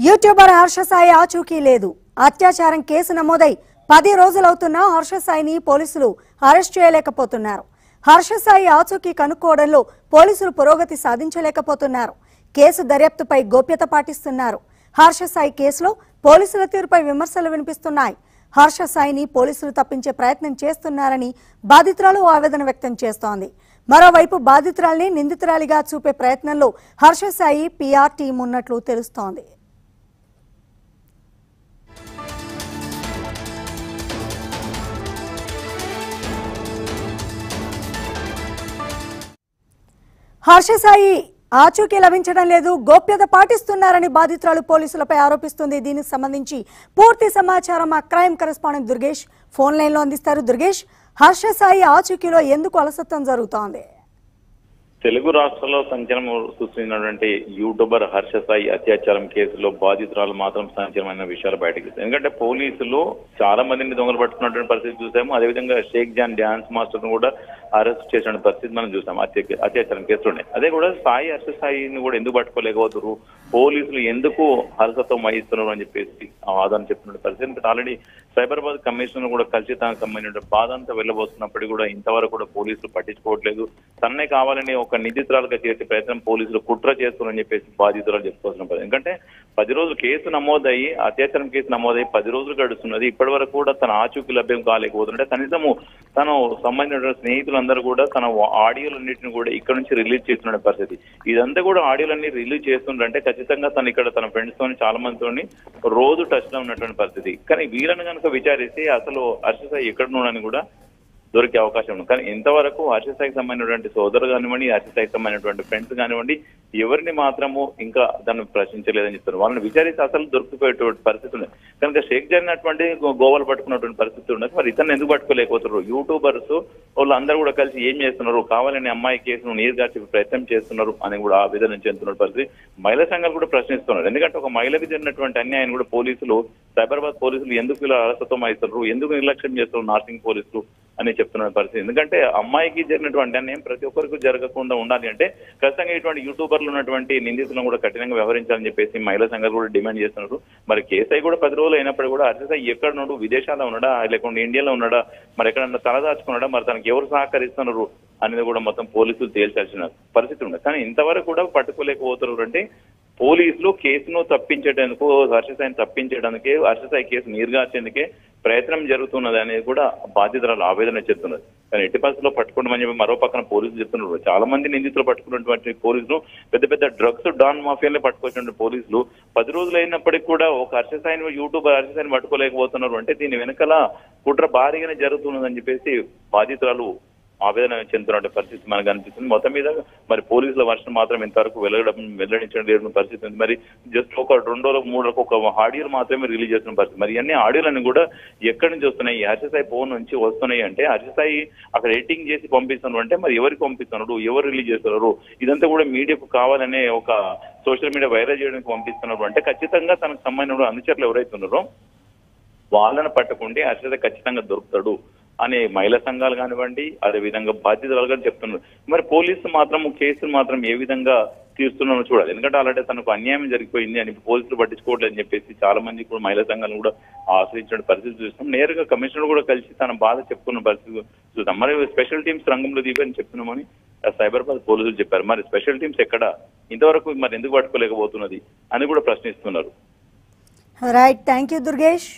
YouTuber Harsha Sai ఆచూకీ లేదు. అత్యాచారం కేసు నమోదై 10 రోజులవుతున్నా హర్షసాయిని పోలీసులు అరెస్ట్ చేయలేకపోతున్నారు. హర్షసాయి ఆచూకీ కనుక్కోవడంలో పోలీసులు పురోగతి సాధించలేకపోతున్నారు. కేసు దర్యాప్తుపై గోప్యత పాటిస్తున్నారు. హర్షసాయి కేసులో పోలీసుల తీరుపై విమర్శలు వినిపిస్తున్నాయి. హర్షసాయిని పోలీసులు తప్పించే ప్రయత్నం చేస్తున్నారని బాధితురాలు ఆవేదన వ్యక్తం చేస్తోంది. మరోవైపు బాధితురాల్ని నిందితురాలిగా చూపే ప్రయత్నంలో హర్షసాయి పీఆర్ టీం ఉన్నట్లు తెలుస్తోంది. హర్షసాయి ఆచూకీ లభించడం లేదు, గోప్యత పాటిస్తున్నారని బాధితురాలు పోలీసులపై ఆరోపిస్తుంది. దీనికి సంబంధించి పూర్తి సమాచారం మా crime correspondent Durgesh phone line లో అందిస్తారు. దుర్గేష్, హర్షసాయి ఆచూకీలో ఎందుకు అలసత్వం జరుగుతోంది? తెలుగు రాష్ట్రాల్లో సంచలనం సృష్టించినటువంటి యూట్యూబర్ హర్షసాయి అత్యాచారం కేసులో బాధితురాలు మాత్రం సంచలనమైన విషయాలు బయటకు వస్తాయి. ఎందుకంటే పోలీసులు చాలా మందిని దొంగలు పట్టుకున్నటువంటి పరిస్థితి చూసాము. అదేవిధంగా షేక్ జాన్ డ్యాన్స్ మాస్టర్ ను కూడా అరెస్ట్ చేసిన పరిస్థితి మనం చూసాం అత్యాచారం కేసులోనే. అదే కూడా హర్షసాయిని కూడా ఎందుకు పట్టుకోలేకపోతున్నారు, పోలీసులు ఎందుకు అలసత్వం వహిస్తున్నారు అని చెప్పేసి వాదన చెప్తున్న పరిస్థితి. ఆల్రెడీ సైబరాబాద్ కమిషనర్ కూడా కలిసి తనకు సంబంధించిన బాధ అంతా వెళ్ళబోతున్నప్పటికీ కూడా ఇంతవరకు కూడా పోలీసులు పట్టించుకోవట్లేదు. తన్నే కావాలని ఒక నిందితురాలుగా చేసే ప్రయత్నం పోలీసులు కుట్ర చేస్తున్నారని చెప్పేసి బాధితురాలు చెప్పుకోవాల్సిన. ఎందుకంటే 10 రోజులు కేసు నమోదయ్యి అత్యాచారం కేసు నమోదయ్యి 10 రోజులు గడుస్తున్నది. ఇప్పటి వరకు కూడా తన ఆచూకీ లభ్యం కాలేకపోతుంటే కనీసము తను సంబంధించిన స్నేహితులందరూ కూడా తన ఆడియోలన్నింటిని కూడా ఇక్కడ నుంచి రిలీజ్ చేస్తున్న పరిస్థితి. ఇదంతా కూడా ఆడియోలన్నీ రిలీజ్ చేస్తుంటే ఖచ్చితంగా తను ఇక్కడ తన ఫ్రెండ్స్ తోని చాలా మందితోని రోజు టచ్ లో ఉన్నటువంటి పరిస్థితి. కానీ వీళ్ళని కనుక విచారిస్తే అసలు హర్షసాయి ఎక్కడున్నాడని కూడా దొరికే అవకాశం ఉంది. కానీ ఇంతవరకు హర్షసాయికి సంబంధించినటువంటి సోదరు కానివ్వండి, హర్షసాయికి సంబంధించినటువంటి ఫ్రెండ్స్ కానివ్వండి, ఎవరిని మాత్రము ఇంకా దాన్ని ప్రశ్నించలేదని చెప్తున్నారు. వాళ్ళని విచారిస్తే అసలు దొరికిపోయేటువంటి పరిస్థితి ఉంది. కనుక షేక్ జరిగినటువంటి గోవాలు పట్టుకున్నటువంటి పరిస్థితి ఉన్నది. మరి ఇతను ఎందుకు పట్టుకోలేకపోతున్నారు? యూట్యూబర్స్ వాళ్ళందరూ కూడా కలిసి ఏం చేస్తున్నారు, కావాలని అమ్మాయి కేసును నీరుగార్చే ప్రయత్నం చేస్తున్నారు అని కూడా ఆవేదన చెందుతున్న పరిస్థితి. మహిళా సంఘాలు కూడా ప్రశ్నిస్తున్నారు. ఎందుకంటే ఒక మహిళకు జరిగినటువంటి అన్యాయం కూడా పోలీసులు, సైబరాబాద్ పోలీసులు ఎందుకు ఇలా అలసత్వం అవుతున్నారు, ఎందుకు నిర్లక్ష్యం చేస్తున్నారు నార్సింగ్ పోలీసులు అని చెప్తున్న పరిస్థితి. ఎందుకంటే అమ్మాయికి జరిగినటువంటి అన్యాయం ప్రతి ఒక్కరికి జరగకుండా ఉండాలి అంటే ఖచ్చితంగా ఇటువంటి యూట్యూబర్లు ఉన్నటువంటి నిందితులను కూడా కఠినంగా వ్యవహరించాలని చెప్పేసి మహిళా సంఘాలు కూడా డిమాండ్ చేస్తున్నారు. మరి కేసీఐ కూడా 10 రోజులు అయినప్పుడు కూడా హర్షసాయి ఎక్కడ ఉన్నాడు, విదేశాల్లో ఉన్నాడా లేకుంటే ఇండియాలో ఉన్నాడా, మరి ఎక్కడన్నా తలదాచుకున్నాడా, మరి తనకి ఎవరు సహకరిస్తున్నారు అనేది కూడా మొత్తం పోలీసులు తేల్చాల్సిన పరిస్థితి ఉంది. కానీ ఇంతవరకు కూడా పట్టుకోలేకపోతున్నారు. అంటే పోలీసులు కేసును తప్పించేటందుకు, హర్షసాయిని తప్పించడానికే, హర్షసాయి కేసు నీరుగార్చేందుకే ప్రయత్నం జరుగుతున్నది అనేది కూడా బాధితురాలు ఆవేదన చెప్తున్నది. కానీ ఎట్టి పరిస్థితుల్లో పట్టుకోవడం చెప్పి మరో పక్కన పోలీసులు చెప్తున్నారు. చాలా మంది నిందితులు పట్టుకున్నటువంటి పోలీసులు పెద్ద పెద్ద డ్రగ్స్ డాన్ మాఫియాలే పట్టుకొచ్చినటువంటి పోలీసులు 10 రోజులు అయినప్పటికీ కూడా ఒక హర్షసాయిని యూట్యూబర్ హర్షసాయిని పట్టుకోలేకపోతున్నారు. అంటే దీని వెనకాల కుట్ర భారీగానే జరుగుతున్నదని చెప్పేసి బాధితురాలు ఆవేదన చెందుతున్న పరిస్థితి మనకు అనిపిస్తుంది. మొత్తం మీద మరి పోలీసుల వర్షం మాత్రం ఇంతవరకు వెల్లడించడం లేని పరిస్థితి ఉంది. మరి జస్ట్ ఒక 2 రోజులకు 3 రోజులకు ఒక ఆడియోలు మాత్రమే రిలీజ్ చేస్తున్న పరిస్థితి. మరి అన్ని ఆడియోలన్నీ కూడా ఎక్కడి నుంచి వస్తున్నాయి, హర్షసాయి ఫోన్ నుంచి వస్తున్నాయి అంటే హర్షసాయి అక్కడ ఎడిటింగ్ చేసి పంపిస్తున్నారు. అంటే మరి ఎవరికి పంపిస్తున్నారు, ఎవరు రిలీజ్ చేస్తున్నారు, ఇదంతా కూడా మీడియాకు కావాలనే ఒక సోషల్ మీడియా వైరల్ చేయడానికి పంపిస్తున్నారు. అంటే ఖచ్చితంగా తనకు సంబంధించిన అనుచరులు ఎవరైతే ఉన్నారో వాళ్ళని పట్టుకుంటే హర్షసాయి ఖచ్చితంగా దొరుకుతాడు అనే మహిళా సంఘాలు కానివ్వండి, అదేవిధంగా బాధ్యతలు కానీ చెప్తున్నారు. మరి పోలీసులు మాత్రం కేసులు మాత్రం ఏ విధంగా తీరుస్తున్నారో చూడాలి. ఎందుకంటే అలాంటి తనకు అన్యాయం జరిగిపోయింది అని పోలీసులు పట్టించుకోవట్లేదు అని చెప్పేసి చాలా మంది కూడా మహిళా సంఘాలు కూడా ఆశ్రయించిన పరిస్థితి చూస్తాం. నేరుగా కమిషనర్ కూడా కలిసి తన బాధ చెప్పుకున్న పరిస్థితి చూద్దాం. మరి స్పెషల్ టీమ్స్ రంగంలో దిగని చెప్తున్నామని సైబరాబాద్ పోలీసులు చెప్పారు. మరి స్పెషల్ టీమ్స్ ఎక్కడ, ఇంతవరకు మరి ఎందుకు పట్టుకోలేకపోతున్నది అని కూడా ప్రశ్నిస్తున్నారు. Right, thank you Durgesh.